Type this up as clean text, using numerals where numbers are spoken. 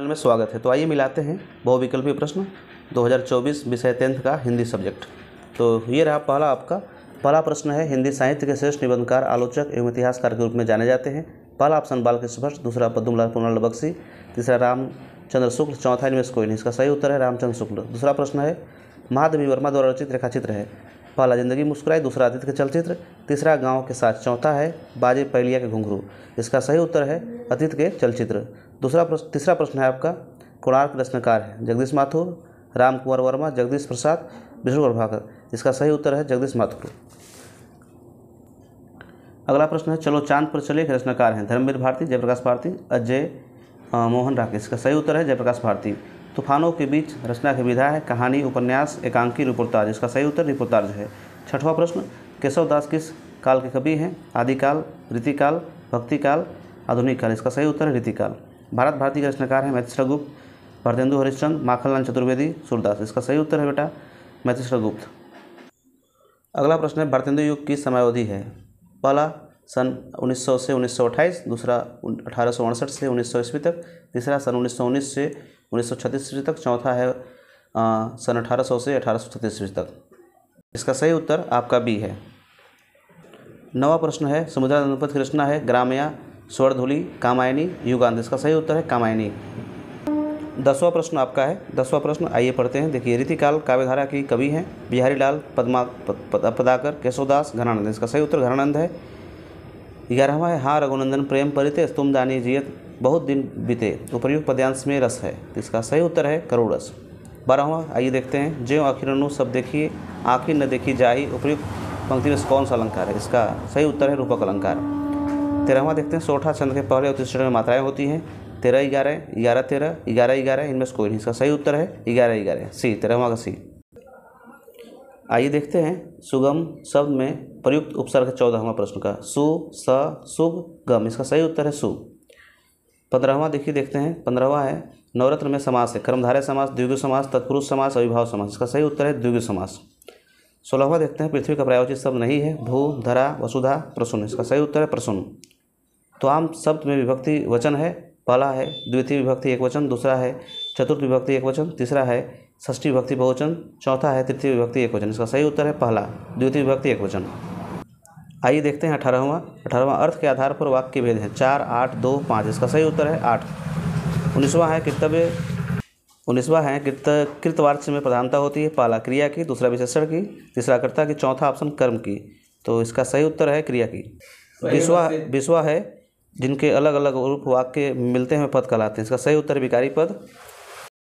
Channel में स्वागत है। तो आइए मिलाते हैं बहुविकल्पीय प्रश्न 2024 विषय 10th का हिंदी सब्जेक्ट। तो ये रहा पहला प्रश्न है, हिंदी साहित्य के श्रेष्ठ निबंधकार, आलोचक एवं इतिहासकार के रूप में जाने जाते हैं। पहला ऑप्शन बालकृष्ण भट्ट, दूसरा पद्मलाल पूर्णलाल बख्शी, तीसरा रामचंद्र शुक्ल, चौथा इनमें से कोई नहीं। इसका सही उत्तर है रामचंद्र शुक्ल। दूसरा प्रश्न है, महादेवी वर्मा द्वारा रचित रेखाचित्र है। पहला जिंदगी मुस्कुराई, दूसरा अतीत के चलचित्र, तीसरा गाँव के साथ, चौथा है बाजे पहलिया के घुंघरू। इसका सही उत्तर है अतीत के चलचित्र। तीसरा प्रश्न है आपका, कोणार्क रचनाकार है जगदीश माथुर, राम कुंवर वर्मा, जगदीश प्रसाद, विष्णु प्रभाकर। इसका सही उत्तर है जगदीश माथुर। अगला प्रश्न है, चलो चांद पर चले के रचनाकार हैं धर्मवीर भारती, जयप्रकाश भारती, अजय मोहन राकेश। इसका सही उत्तर है जयप्रकाश भारती। तूफानों के बीच रचना की विधा है कहानी, उपन्यास, एकांकी, रिपोर्टाज। इसका सही उत्तर रिपोर्टाज है। छठवां प्रश्न, केशव दास किस काल के कवि हैं? आदिकाल, रीतिकाल, भक्तिकाल, आधुनिक काल। इसका सही उत्तर है रीतिकाल। भारत भारती के रचनाकार हैं मैथिश्रगुप्त, भारतेंदु हरिश्चंद्र, माखनलाल चतुर्वेदी, सूरदास। इसका सही उत्तर है बेटा मैथिश्रगुप्त। अगला प्रश्न है, भारतेंदु युग की समयावधि है? पहला सन 1900 से 1928, दूसरा 1868 से 1900 ईस्वी तक, तीसरा सन 1919 से 1936 ईस्वी तक, चौथा है सन 1800 से 1836 ईस्वी तक। इसका सही उत्तर आपका बी है। नवा प्रश्न है, समुद्रानंद पथ की रचना है ग्राम्या, स्वर्णधुली, कामायनी, युगांत। इसका सही उत्तर है कामायनी। 10वां प्रश्न आपका है। 10वां प्रश्न आइए पढ़ते हैं। देखिए, रीतिकाल काव्यधारा की कवि हैं बिहारी लाल, पदाकर, केशवदास, घनानंद। इसका सही उत्तर घनानंद है। 11वां है, हाँ रघुनंदन प्रेम परिते, तुम जानी जियत बहुत दिन बीते, उपर्युक्त पद्यांश में रस है। इसका सही उत्तर है करुण रस। 12वां आइए देखते हैं, ज्यों आखिरनु सब देखिए आखिर न देखी जाही, उपर्युक्त पंक्ति में कौन सा अलंकार है? इसका सही उत्तर है रूपक अलंकार। 13वां देखते हैं, सोठा छंद के पहले और तीसरे में मात्राएं होती हैं 13 11 11 13 11 11, इनमें से कोई नहीं। इसका सही उत्तर है 11 11 सी, 13वां का सी। आइए देखते हैं सुगम शब्द में प्रयुक्त उपसर्ग 14वां प्रश्न का, सु स शुभ गम। इसका सही उत्तर है सु। 15वां देखते हैं। 15वां है, नवरत्न में समास है कर्मधारय समास, द्विगु समास, तत्पुरुष समास, अविभाव समास। इसका सही उत्तर है द्विगु समास। 16वां देखते हैं, पृथ्वी का पर्यायवाची शब्द नहीं है भू, धरा, वसुधा, प्रसून। इसका सही उत्तर है प्रसून। तो आम शब्द में विभक्ति वचन है, पहला है द्वितीय विभक्ति एक वचन, दूसरा है चतुर्थ विभक्ति एक वचन, तीसरा है षष्ठी विभक्ति बहुवचन, चौथा है तृतीय विभक्ति एक वचन। इसका सही उत्तर है पहला द्वितीय विभक्ति एक वचन। आइए देखते हैं 18वां अर्थ के आधार पर वाक्य के भेद हैं 4 8 2 5। इसका सही उत्तर है 8। 19वां है कृतवाच्य में प्रधानता होती है, पहला क्रिया की, दूसरा विशेषण की, तीसरा कर्ता की, चौथा ऑप्शन कर्म की। तो इसका सही उत्तर है क्रिया की। 20वां है जिनके अलग अलग रूप वाक्य मिलते हैं पद कहलाते हैं। इसका सही उत्तर है विकारी पद।